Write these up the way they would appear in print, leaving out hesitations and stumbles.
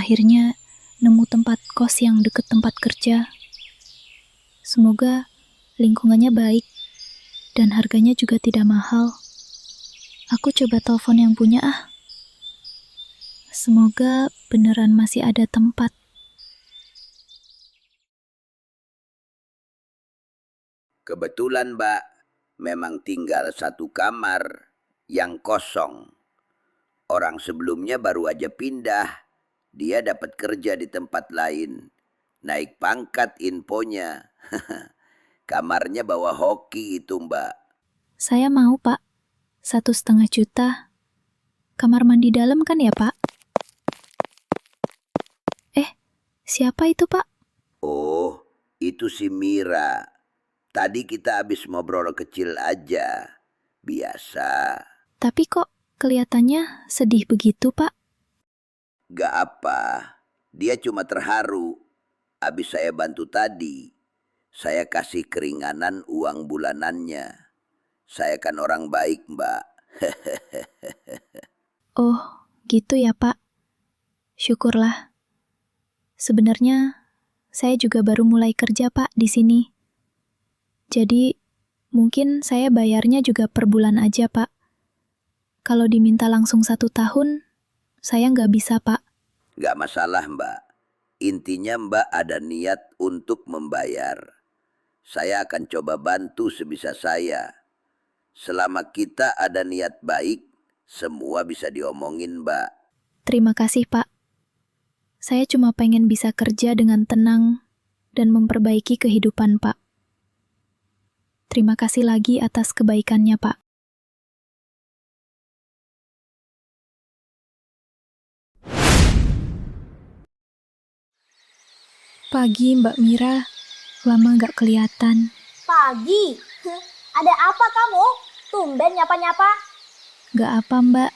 akhirnya nemu tempat kos yang deket tempat kerja. Semoga lingkungannya baik dan harganya juga tidak mahal. Aku coba telepon yang punya ah. Semoga beneran masih ada tempat. Kebetulan Mbak, memang tinggal satu kamar yang kosong. Orang sebelumnya baru aja pindah. Dia dapat kerja di tempat lain. Naik pangkat infonya. Kamarnya bawa hoki itu Mbak. Saya mau Pak, 1,5 juta. Kamar mandi dalam kan ya Pak? Siapa itu Pak? Oh, itu si Mira. Tadi kita habis ngobrol kecil aja. Biasa. Tapi kok kelihatannya sedih begitu Pak? Gak apa. Dia cuma terharu. Habis saya bantu tadi. Saya kasih keringanan uang bulanannya. Saya kan orang baik, Mbak. Oh, gitu ya Pak. Syukurlah. Sebenarnya saya juga baru mulai kerja Pak di sini. Jadi mungkin saya bayarnya juga per bulan aja Pak. Kalau diminta langsung 1 tahun, saya nggak bisa Pak. Gak masalah, Mbak. Intinya Mbak ada niat untuk membayar. Saya akan coba bantu sebisa saya. Selama kita ada niat baik, semua bisa diomongin, Mbak. Terima kasih Pak. Saya cuma pengen bisa kerja dengan tenang dan memperbaiki kehidupan Pak. Terima kasih lagi atas kebaikannya Pak. Pagi Mbak Mira, lama nggak kelihatan. Pagi? Ada apa kamu? Tumben nyapa-nyapa. Nggak apa Mbak,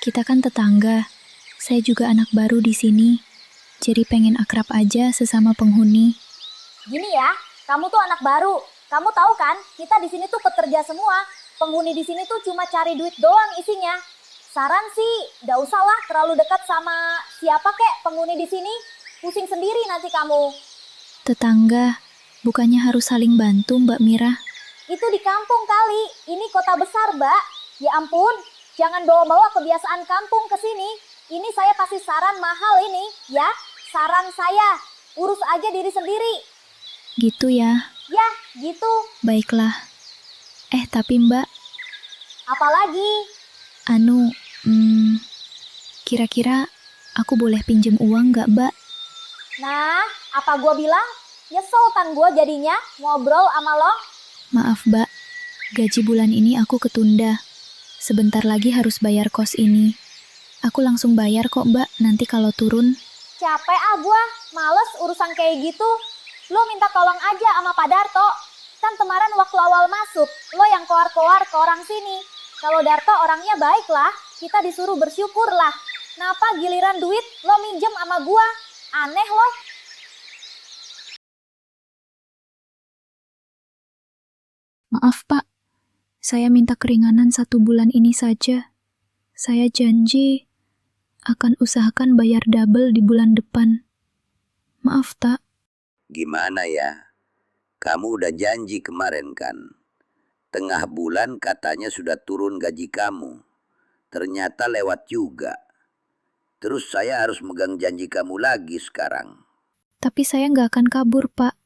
kita kan tetangga. Saya juga anak baru di sini, jadi pengen akrab aja sesama penghuni. Gini ya, kamu tuh anak baru. Kamu tahu kan, kita di sini tuh pekerja semua. Penghuni di sini tuh cuma cari duit doang isinya. Saran sih, gak usah lah terlalu dekat sama siapa kek penghuni di sini. Pusing sendiri nanti kamu. Tetangga, bukannya harus saling bantu Mbak Mira? Itu di kampung kali, ini kota besar, Mbak. Ya ampun, jangan bawa-bawa kebiasaan kampung ke sini. Ini saya kasih saran mahal ini, ya. Saran saya, urus aja diri sendiri. Gitu ya, Ya, gitu. baiklah. Tapi Mbak, Apalagi? kira-kira aku boleh pinjem uang nggak Mbak? Nah, apa gua bilang? Nyesel kan gua jadinya ngobrol sama lo. Maaf Mbak, gaji bulan ini aku ketunda. Sebentar lagi harus bayar kos ini. Aku langsung bayar kok Mbak, nanti kalau turun. Capek ah gua, males urusan kayak gitu. Lo minta tolong aja sama Pak Darto. Kan kemarin waktu awal masuk, lo yang koar-koar ke orang sini. Kalau Darto orangnya baik lah, kita disuruh bersyukur lah. Kenapa giliran duit lo minjem sama gua? Aneh lo. Maaf Pak, saya minta keringanan 1 bulan ini saja. Saya janji akan usahakan bayar double di bulan depan. Maaf tak. Gimana ya? Kamu udah janji kemarin kan? Tengah bulan katanya sudah turun gaji kamu. Ternyata lewat juga. Terus saya harus megang janji kamu lagi sekarang. Tapi saya nggak akan kabur Pak.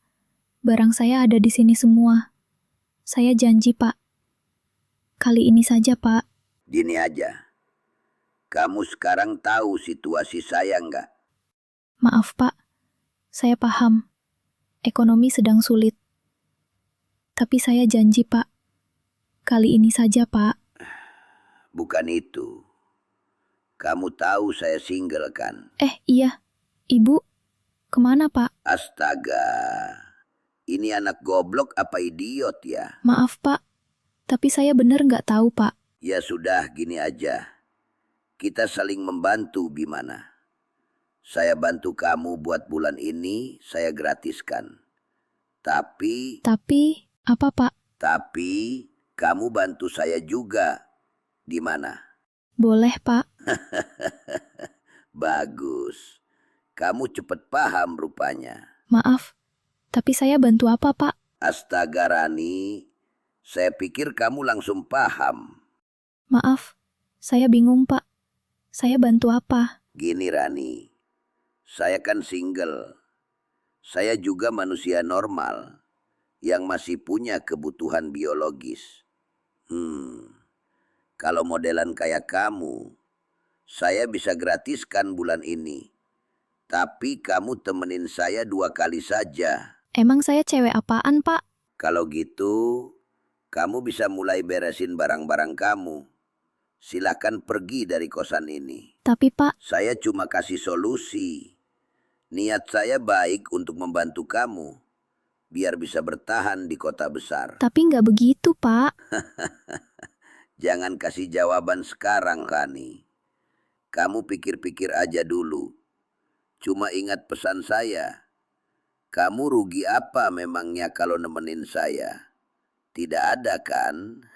Barang saya ada di sini semua. Saya janji Pak. Kali ini saja Pak. Gini aja. Kamu sekarang tahu situasi saya nggak? Maaf Pak, saya paham. Ekonomi sedang sulit. Tapi saya janji Pak. Kali ini saja Pak. Bukan itu. Kamu tahu saya single kan? Iya. Ibu, kemana Pak? Astaga. Ini anak goblok apa idiot ya? Maaf Pak, tapi saya benar nggak tahu Pak. Ya sudah, gini aja. Kita saling membantu gimana? Saya bantu kamu buat bulan ini, saya gratiskan. Tapi Apa Pak? kamu bantu saya juga. Di mana? Boleh Pak. Bagus. Kamu cepet paham rupanya. Maaf, tapi saya bantu apa, Pak? Astaga Rani, saya pikir kamu langsung paham. Maaf, saya bingung, Pak. Saya bantu apa? Gini Rani, saya kan single. Saya juga manusia normal yang masih punya kebutuhan biologis. Kalau modelan kayak kamu, saya bisa gratiskan bulan ini. Tapi kamu temenin saya 2 kali saja. Emang saya cewek apaan, Pak? Kalau gitu, kamu bisa mulai beresin barang-barang kamu. Silakan pergi dari kosan ini. Tapi, Pak, Saya cuma kasih solusi. Niat saya baik untuk membantu kamu, biar bisa bertahan di kota besar. tapi nggak begitu, Pak. Jangan kasih jawaban sekarang, Rani. Kamu pikir-pikir aja dulu. Cuma ingat pesan saya. Kamu rugi apa memangnya kalau nemenin saya? Tidak ada kan?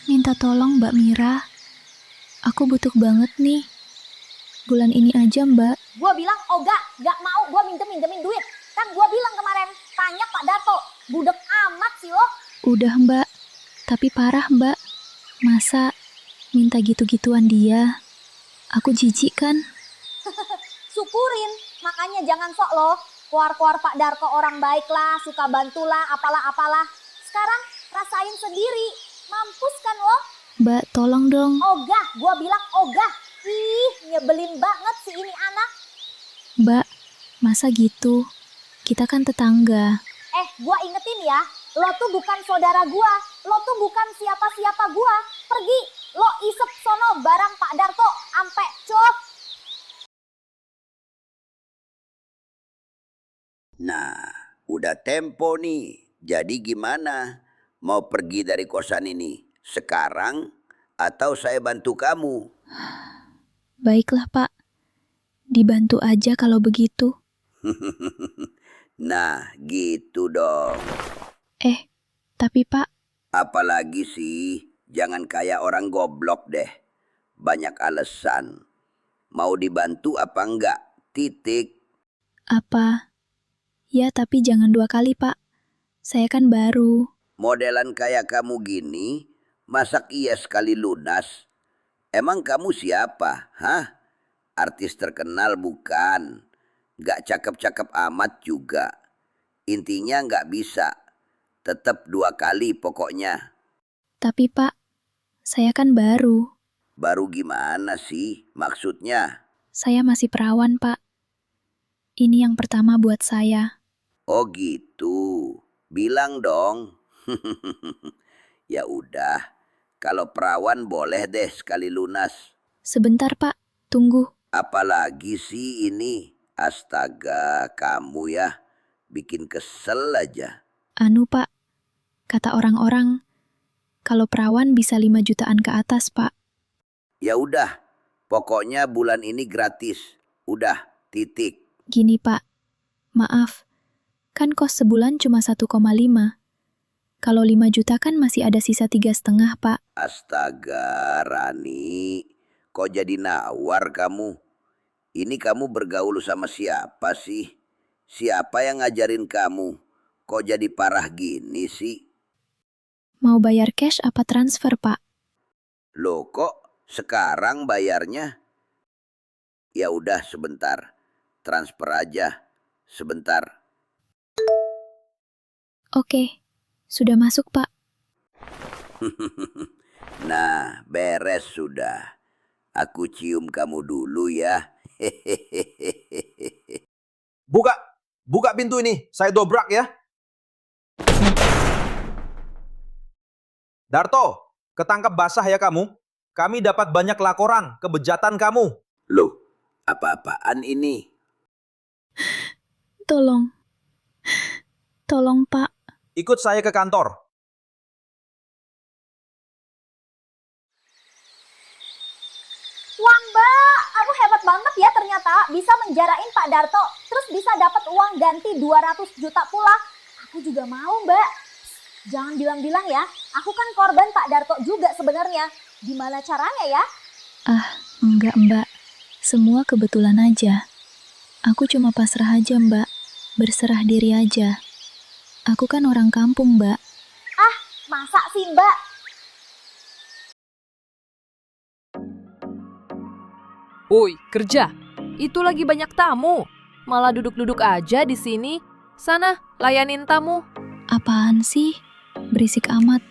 Minta tolong, Mbak Mira. Aku butuh banget nih. Bulan ini aja, Mbak. Gua bilang gak mau gua minjemin duit. Kan gua bilang kemarin, tanya Pak Darto. Budek amat sih lo. Udah, Mbak. Tapi parah, Mbak. Masa minta gitu-gituan dia? Aku jijik kan? Syukurin, makanya jangan sok lo. Keluar-keluar Pak Darto orang baik lah, suka bantulah, apalah-apalah. Sekarang rasain sendiri, mampus kan lo? Mbak, tolong dong. Ogah, gua bilang ogah. Ih, nyebelin banget si ini anak. Mbak, masa gitu? Kita kan tetangga. Gua ingetin ya, lo tuh bukan saudara gua, lo tuh bukan siapa-siapa gua. Pergi, lo isep sono barang Pak Darto, ampe cop. Nah, udah tempo nih. Jadi gimana? Mau pergi dari kosan ini sekarang atau saya bantu kamu? Baiklah, Pak. Dibantu aja kalau begitu. Nah, gitu dong. Tapi Pak, Apalagi sih, jangan kayak orang goblok deh. Banyak alasan. Mau dibantu apa enggak? Titik. apa? Ya, tapi jangan 2 kali, Pak. Saya kan baru. Modelan kayak kamu gini, masak iya sekali lunas. Emang kamu siapa? Hah? Artis terkenal bukan? Gak cakep-cakep amat juga. Intinya gak bisa. Tetap 2 kali pokoknya. Tapi Pak, saya kan baru. Baru gimana sih maksudnya? Saya masih perawan, Pak. Ini yang pertama buat saya. Oh gitu. Bilang dong. Ya udah. Kalau perawan boleh deh sekali lunas. Sebentar, Pak. Tunggu. Apalagi sih ini? Astaga, kamu ya. Bikin kesel aja. Anu, Pak. Kata orang-orang, kalau perawan bisa 5 jutaan ke atas, Pak. Ya udah. Pokoknya bulan ini gratis. Udah, titik. Gini, Pak. Maaf. Kan kos sebulan cuma 1,5. Kalau 5 juta kan masih ada sisa 3,5, Pak. Astaga, Rani. Kok jadi nawar kamu? Ini kamu bergaul sama siapa sih? Siapa yang ngajarin kamu? Kok jadi parah gini sih? Mau bayar cash apa transfer, Pak? Loh kok sekarang bayarnya? Ya udah sebentar. Transfer aja. Sebentar. Oke. Sudah masuk, Pak. Nah, beres sudah. Aku cium kamu dulu ya. Buka pintu ini, saya dobrak ya. Darto, ketangkap basah ya kamu. Kami dapat banyak laporan kebejatan kamu. Loh, apa-apaan ini? Tolong. Tolong, Pak. Ikut saya ke kantor. Wah mbak, aku hebat banget ya ternyata bisa menjarain Pak Darto. Terus bisa dapat uang ganti 200 juta pula. Aku juga mau mbak. Jangan bilang-bilang ya, aku kan korban Pak Darto juga sebenarnya. Gimana caranya ya? Enggak, Mbak. Semua kebetulan aja. Aku cuma pasrah aja, Mbak. Berserah diri aja. Aku kan orang kampung, Mbak. Masa sih Mbak? Woi, kerja. Itu lagi banyak tamu. Malah duduk-duduk aja di sini. Sana, layanin tamu. Apaan sih? Berisik amat.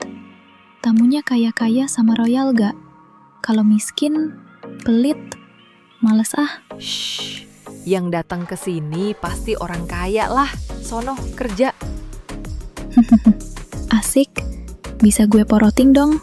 Tamunya kaya-kaya sama royal gak? Kalau miskin, pelit, males ah. Shh, yang datang ke sini pasti orang kaya lah. Sono, kerja. Asik, bisa gue poroting dong.